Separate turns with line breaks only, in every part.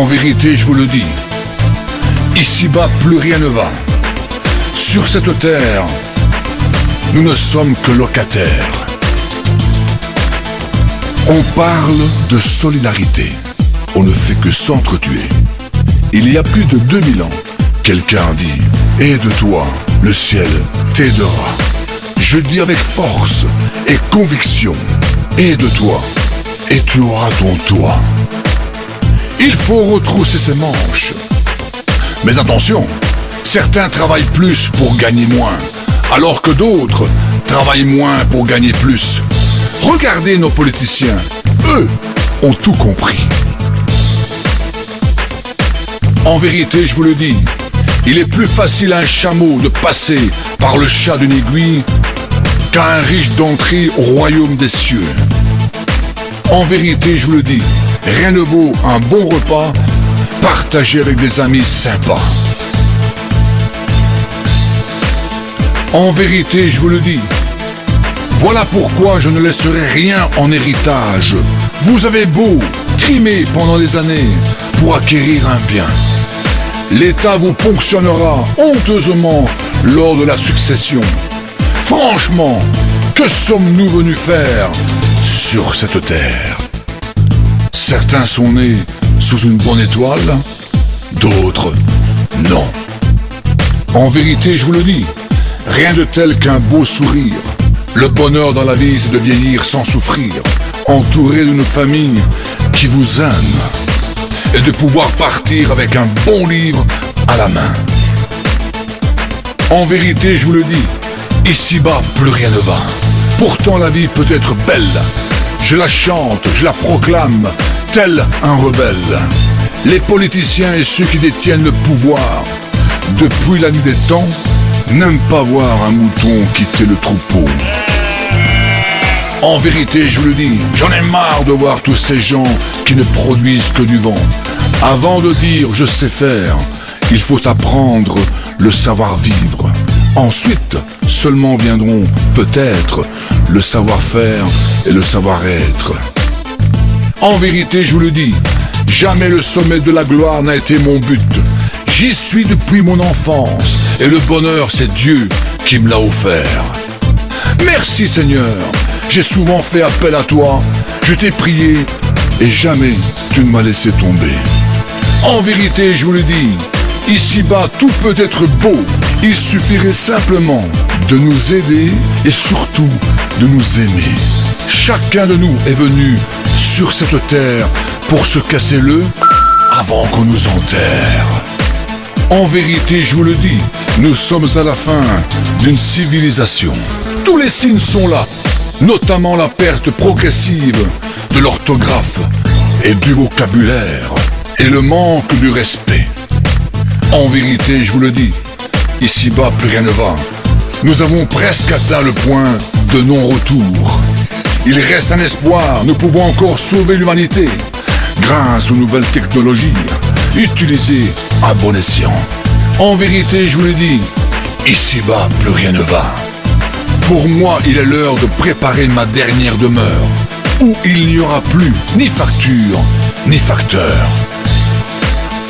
En vérité, je vous le dis, ici-bas, plus rien ne va. Sur cette terre, nous ne sommes que locataires. On parle de solidarité. On ne fait que s'entretuer. Il y a plus de 2000 ans, quelqu'un dit « Aide-toi, le ciel t'aidera ». Je dis avec force et conviction « Aide-toi et tu auras ton toit ». Il faut retrousser ses manches. Mais attention, certains travaillent plus pour gagner moins, alors que d'autres travaillent moins pour gagner plus. Regardez nos politiciens, eux ont tout compris. En vérité, je vous le dis, il est plus facile à un chameau de passer par le chat d'une aiguille qu'à un riche d'entrer au royaume des cieux. En vérité, je vous le dis, rien ne vaut un bon repas partagé avec des amis sympas. En vérité, je vous le dis, voilà pourquoi je ne laisserai rien en héritage. Vous avez beau trimer pendant des années pour acquérir un bien. L'État vous ponctionnera honteusement lors de la succession. Franchement, que sommes-nous venus faire sur cette terre? Certains sont nés sous une bonne étoile, d'autres non. En vérité, je vous le dis, rien de tel qu'un beau sourire. Le bonheur dans la vie, c'est de vieillir sans souffrir, entouré d'une famille qui vous aime, et de pouvoir partir avec un bon livre à la main. En vérité, je vous le dis, ici-bas, plus rien ne va. Pourtant, la vie peut être belle. Je la chante, je la proclame, tel un rebelle. Les politiciens et ceux qui détiennent le pouvoir, depuis la nuit des temps, n'aiment pas voir un mouton quitter le troupeau. En vérité, je vous le dis, j'en ai marre de voir tous ces gens qui ne produisent que du vent. Avant de dire « je sais faire », il faut apprendre le savoir-vivre. Ensuite, seulement viendront peut-être le savoir-faire et le savoir-être. En vérité, je vous le dis, jamais le sommet de la gloire n'a été mon but. J'y suis depuis mon enfance et le bonheur, c'est Dieu qui me l'a offert. Merci Seigneur, j'ai souvent fait appel à toi, je t'ai prié et jamais tu ne m'as laissé tomber. En vérité, je vous le dis, ici-bas tout peut être beau, il suffirait simplement de nous aider et surtout de nous aimer. Chacun de nous est venu sur cette terre pour se casser le avant qu'on nous enterre. En vérité, je vous le dis, nous sommes à la fin d'une civilisation. Tous les signes sont là, notamment la perte progressive de l'orthographe et du vocabulaire et le manque du respect. En vérité, je vous le dis, ici-bas, plus rien ne va. Nous avons presque atteint le point de non-retour. Il reste un espoir, nous pouvons encore sauver l'humanité grâce aux nouvelles technologies utilisées à bon escient. En vérité, je vous le dis, ici-bas, plus rien ne va. Pour moi, il est l'heure de préparer ma dernière demeure, où il n'y aura plus ni facture, ni facteur.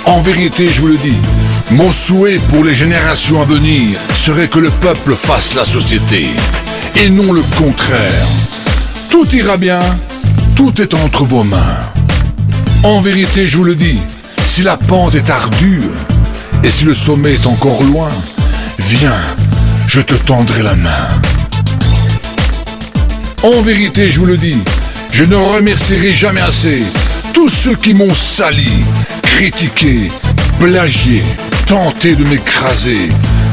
En vérité, je vous le dis, mon souhait pour les générations à venir serait que le peuple fasse la société, et non le contraire. Tout ira bien, tout est entre vos mains. En vérité, je vous le dis, si la pente est ardue, et si le sommet est encore loin, viens, je te tendrai la main. En vérité, je vous le dis, je ne remercierai jamais assez tous ceux qui m'ont sali, critiqué, plagié, tenté de m'écraser.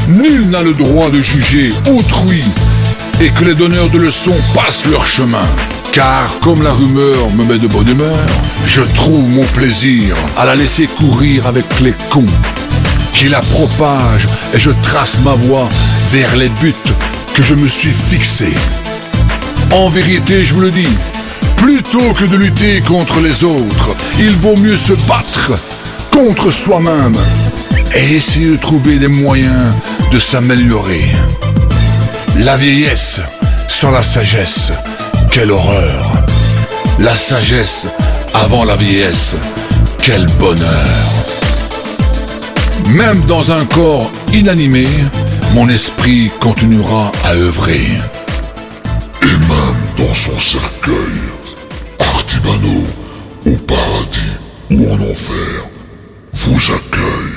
Nul n'a le droit de juger autrui et que les donneurs de leçons passent leur chemin. Car comme la rumeur me met de bonne humeur, je trouve mon plaisir à la laisser courir avec les cons qui la propagent et je trace ma voie vers les buts que je me suis fixés. En vérité, je vous le dis, plutôt que de lutter contre les autres, il vaut mieux se battre contre soi-même et essayer de trouver des moyens de s'améliorer. La vieillesse sans la sagesse, quelle horreur! La sagesse avant la vieillesse, quel bonheur! Même dans un corps inanimé, mon esprit continuera à œuvrer.
Et même dans son cercueil, Artibano, au paradis ou en enfer, vous accueille.